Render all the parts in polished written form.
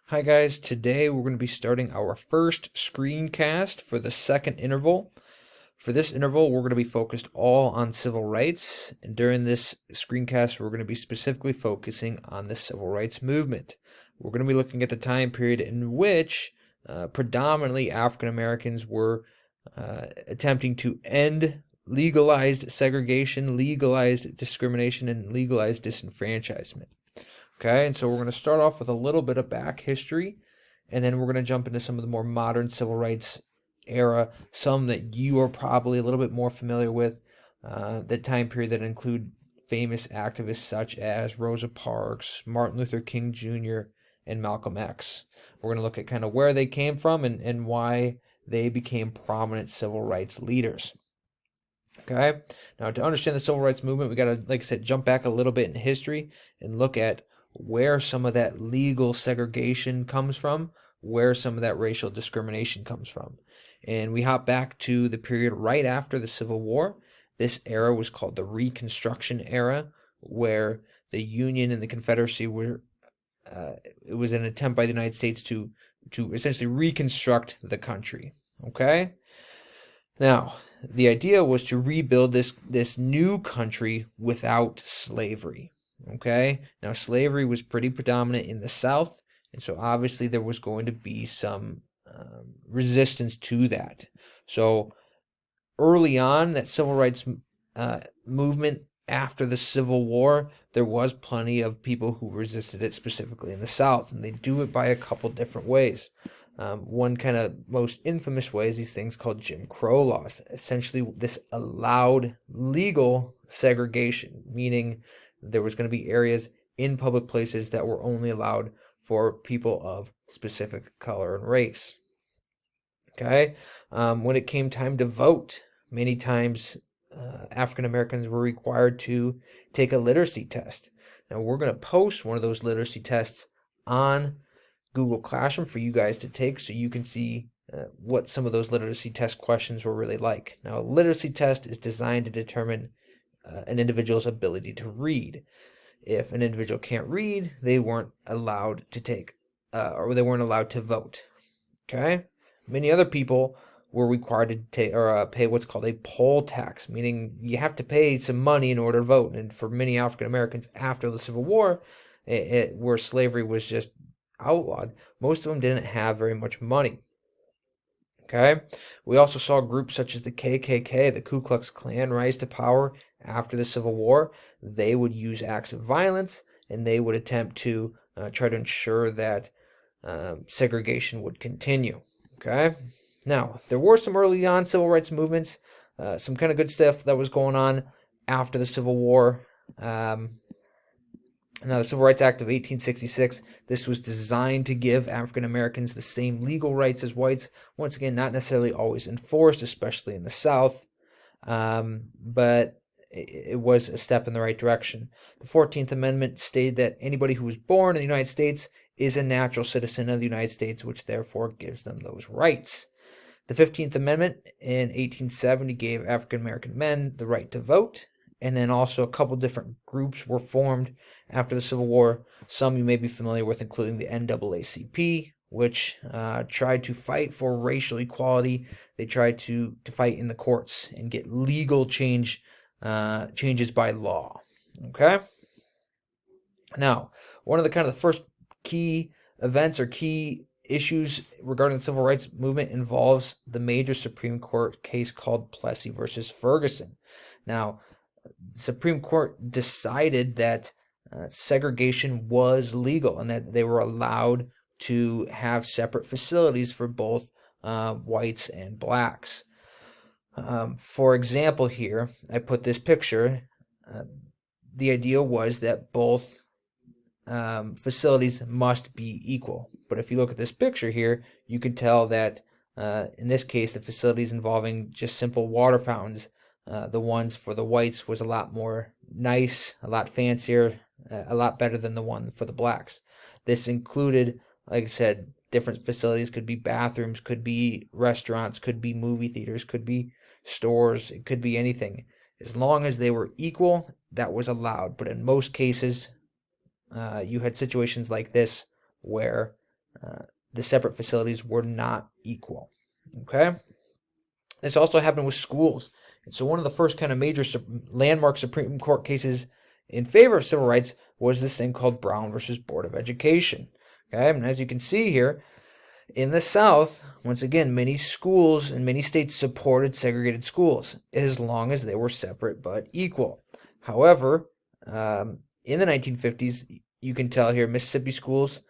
Hi guys, today we're going to be starting our first screencast for the second interval. For this interval, we're going to be focused all on civil rights, and during this screencast, we're going to be specifically focusing on the civil rights movement. We're going to be looking at the time period in which predominantly African Americans were attempting to end legalized segregation, legalized discrimination, and legalized disenfranchisement. Okay, and so we're going to start off with a little bit of back history, and then we're going to jump into some of the more modern civil rights era, some that you are probably a little bit more familiar with, that time period that include famous activists such as Rosa Parks, Martin Luther King Jr., and Malcolm X. We're going to look at kind of where they came from and why they became prominent civil rights leaders. Okay, now to understand the civil rights movement, we got to, like I said, jump back a little bit in history and look at where some of that legal segregation comes from, where some of that racial discrimination comes from. And we hop back to the period right after the Civil War. This era was called the Reconstruction era, where the Union and the Confederacy were, it was an attempt by the United States to essentially reconstruct the country. Okay? Now, the idea was to rebuild this new country without slavery. Okay? Now, slavery was pretty predominant in the South, and so obviously there was going to be some resistance to that. So early on, that civil rights movement after the Civil War, there was plenty of people who resisted it, specifically in the South, and they do it by a couple different ways. One kind of most infamous way is these things called Jim Crow laws. Essentially, this allowed legal segregation, meaning there was going to be areas in public places that were only allowed for people of specific color and race. Okay? When it came time to vote, many times African Americans were required to take a literacy test. Now, we're going to post one of those literacy tests on Google Classroom for you guys to take so you can see what some of those literacy test questions were really like. Now, a literacy test is designed to determine an individual's ability to read. If an individual can't read, they weren't allowed to take, or they weren't allowed to vote. Okay? Many other people were required to take or pay what's called a poll tax, meaning you have to pay some money in order to vote. And for many African Americans after the Civil War, where slavery was just outlawed, most of them didn't have very much money. Okay, we also saw groups such as the KKK, the Ku Klux Klan, rise to power after the Civil War. They would use acts of violence and they would attempt to try to ensure that segregation would continue. Okay, now there were some early on civil rights movements, some kind of good stuff that was going on after the Civil War. Now, the Civil Rights Act of 1866, this was designed to give African Americans the same legal rights as whites. Once again, not necessarily always enforced, especially in the South, but it was a step in the right direction. The 14th Amendment stated that anybody who was born in the United States is a natural citizen of the United States, which therefore gives them those rights. The 15th Amendment in 1870 gave African American men the right to vote. And then also a couple different groups were formed after the Civil War. Some you may be familiar with, including the NAACP, which tried to fight for racial equality. They tried to fight in the courts and get legal changes by law. Okay? Now, one of the first key events or key issues regarding the civil rights movement involves the major Supreme Court case called Plessy versus Ferguson. Now, the Supreme Court decided that segregation was legal and that they were allowed to have separate facilities for both whites and blacks. For example, here, I put this picture. The idea was that both facilities must be equal. But if you look at this picture here, you can tell that in this case, the facilities involving just simple water fountains, the ones for the whites was a lot more nice, a lot fancier, a lot better than the one for the blacks. This included, like I said, different facilities. Could be bathrooms, could be restaurants, could be movie theaters, could be stores, it could be anything. As long as they were equal, that was allowed. But in most cases, you had situations like this where the separate facilities were not equal. Okay? This also happened with schools. And so one of the first kind of major landmark Supreme Court cases in favor of civil rights was this thing called Brown versus Board of Education. Okay? And as you can see here, in the South, once again, many schools in many states supported segregated schools as long as they were separate but equal. However, in the 1950s, you can tell here, Mississippi schools,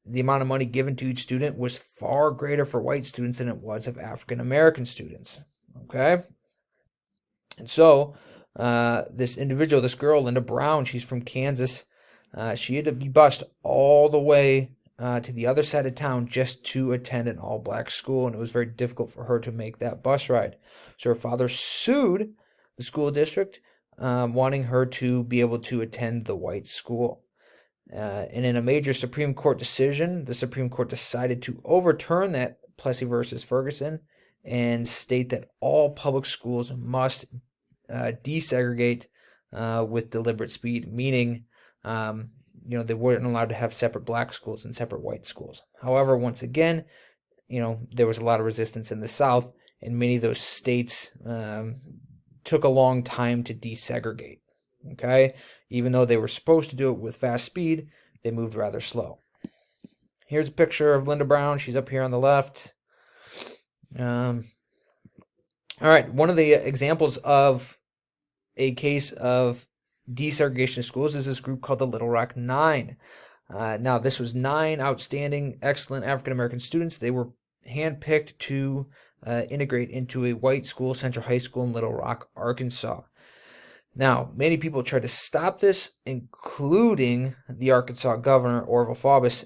the amount of money given to each student was far greater for white students than it was of African American students. Okay? And so, this individual, this girl, Linda Brown, she's from Kansas, she had to be bused all the way to the other side of town just to attend an all-black school, and it was very difficult for her to make that bus ride. So her father sued the school district, wanting her to be able to attend the white school. And in a major Supreme Court decision, the Supreme Court decided to overturn that Plessy versus Ferguson and state that all public schools must desegregate with deliberate speed, meaning they weren't allowed to have separate black schools and separate white schools. However, once again, there was a lot of resistance in the South, and many of those states took a long time to desegregate. Okay, even though they were supposed to do it with fast speed, they moved rather slow. Here's a picture of Linda Brown. She's up here on the left. All right, one of the examples of a case of desegregation of schools is this group called the Little Rock Nine. Now, this was 9 outstanding, excellent African-American students. They were handpicked to integrate into a white school, Central High School in Little Rock, Arkansas. Now, many people tried to stop this, including the Arkansas governor, Orville Faubus,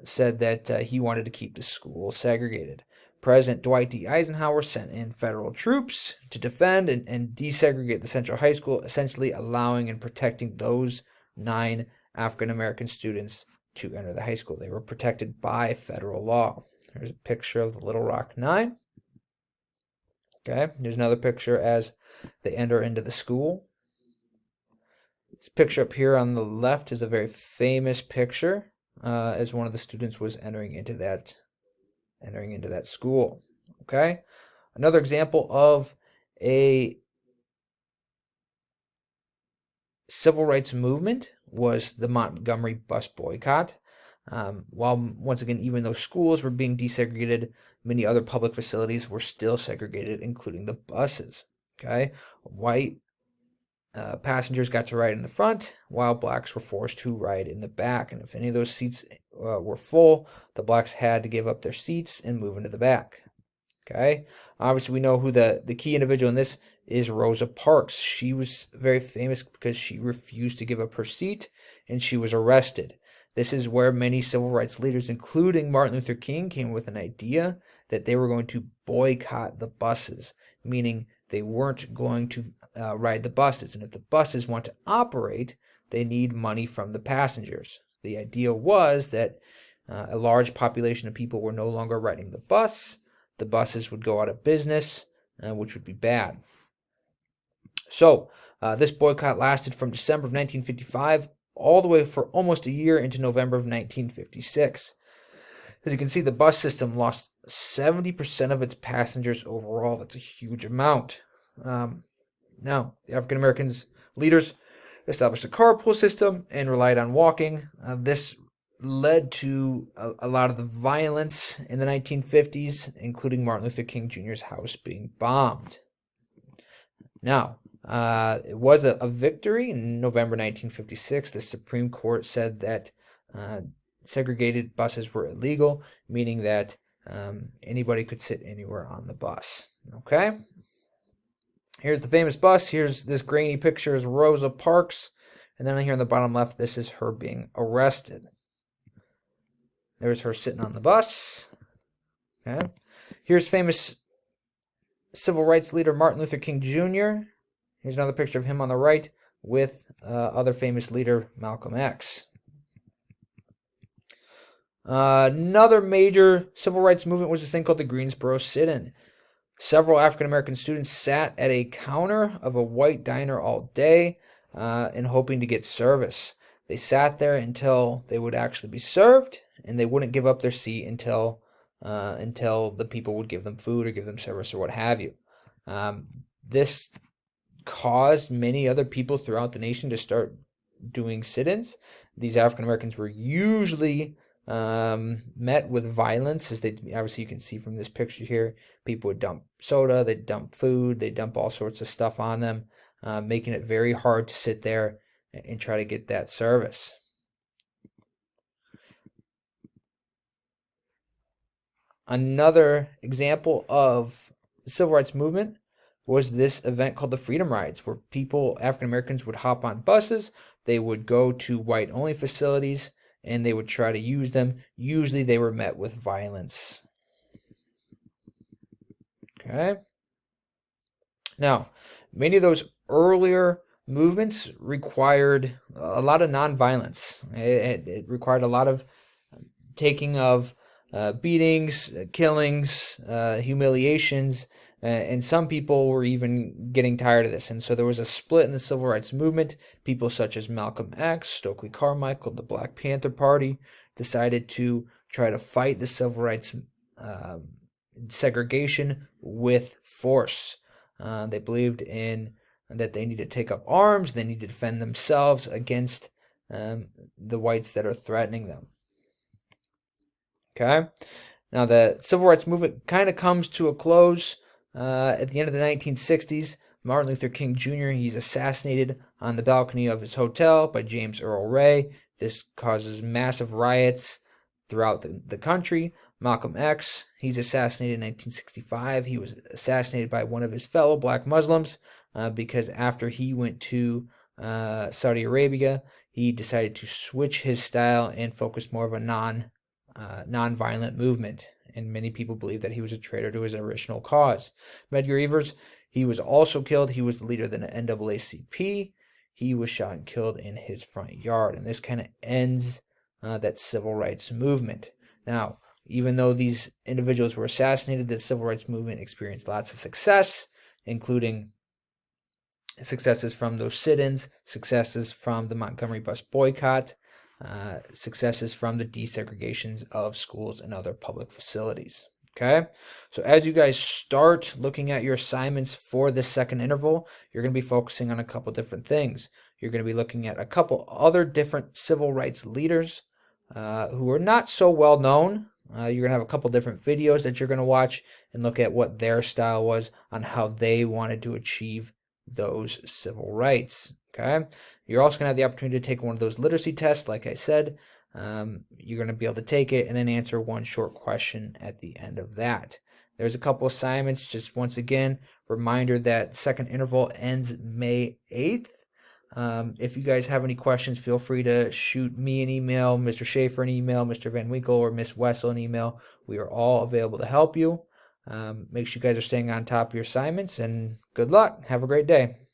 said that he wanted to keep the school segregated. President Dwight D. Eisenhower sent in federal troops to defend and desegregate the Central High School, essentially allowing and protecting those 9 African-American students to enter the high school. They were protected by federal law. There's a picture of the Little Rock Nine. Okay, here's another picture as they enter into the school. This picture up here on the left is a very famous picture as one of the students was entering into that school. Okay, another example of a civil rights movement was the Montgomery bus boycott. While once again, even though schools were being desegregated, many other public facilities were still segregated, including the buses. Okay, white passengers got to ride in the front, while blacks were forced to ride in the back. And if any of those seats were full, the blacks had to give up their seats and move into the back. Okay, obviously we know who the key individual in this is. Rosa Parks. She was very famous because she refused to give up her seat, and she was arrested. This is where many civil rights leaders, including Martin Luther King, came with an idea that they were going to boycott the buses, meaning they weren't going to ride the buses. And if the buses want to operate, they need money from the passengers. The idea was that a large population of people were no longer riding the bus. The buses would go out of business, which would be bad. So this boycott lasted from December of 1955 all the way for almost a year into November of 1956. As you can see, the bus system lost 70% of its passengers overall. That's a huge amount. Now, the African Americans leaders established a carpool system and relied on walking. This led to a lot of the violence in the 1950s, including Martin Luther King Jr.'s house being bombed. Now, it was a victory in November 1956. The Supreme Court said that segregated buses were illegal, meaning that anybody could sit anywhere on the bus. Okay? Here's the famous bus. Here's this grainy picture is Rosa Parks. And then here on the bottom left, this is her being arrested. There's her sitting on the bus. Okay. Here's famous civil rights leader Martin Luther King Jr. Here's another picture of him on the right with other famous leader Malcolm X. Another major civil rights movement was this thing called the Greensboro Sit-In. Several African-American students sat at a counter of a white diner all day and hoping to get service. They sat there until they would actually be served, and they wouldn't give up their seat until the people would give them food or give them service or what have you. This caused many other people throughout the nation to start doing sit-ins. These African Americans were usually met with violence, as they obviously you can see from this picture here. People would dump soda, they'd dump food, they'd dump all sorts of stuff on them, making it very hard to sit there and try to get that service. Another example of the civil rights movement was this event called the Freedom Rides, where people, African Americans, would hop on buses, they would go to white-only facilities, and they would try to use them. Usually they were met with violence. Okay? Now, many of those earlier movements required a lot of nonviolence. It required a lot of taking of beatings, killings, humiliations, and some people were even getting tired of this. And so there was a split in the civil rights movement. People such as Malcolm X, Stokely Carmichael, the Black Panther Party decided to try to fight the civil rights segregation with force. They believed in that they need to take up arms, they need to defend themselves against the whites that are threatening them. Okay, now the civil rights movement kind of comes to a close at the end of the 1960s. Martin Luther King Jr., he's assassinated on the balcony of his hotel by James Earl Ray. This causes massive riots throughout the country. Malcolm X, he's assassinated in 1965. He was assassinated by one of his fellow black Muslims because after he went to Saudi Arabia, he decided to switch his style and focus more of a non-violent movement. And many people believe that he was a traitor to his original cause. Medgar Evers, he was also killed. He was the leader of the NAACP. He was shot and killed in his front yard. And this kind of ends that civil rights movement. Now, even though these individuals were assassinated, the civil rights movement experienced lots of success, including successes from those sit-ins, successes from the Montgomery bus boycott, successes from the desegregations of schools and other public facilities. Okay, so as you guys start looking at your assignments for this second interval, you're going to be focusing on a couple different things. You're going to be looking at a couple other different civil rights leaders who are not so well known. You're going to have a couple different videos that you're going to watch and look at what their style was on how they wanted to achieve those civil rights. Okay, you're also going to have the opportunity to take one of those literacy tests. Like I said, you're going to be able to take it and then answer one short question at the end of that. There's a couple assignments. Just once again, reminder that second interval ends May 8th. If you guys have any questions, feel free to shoot me an email, Mr. Schaefer an email, Mr. Van Winkle or Miss Wessel an email. We are all available to help you. Make sure you guys are staying on top of your assignments, and good luck. Have a great day.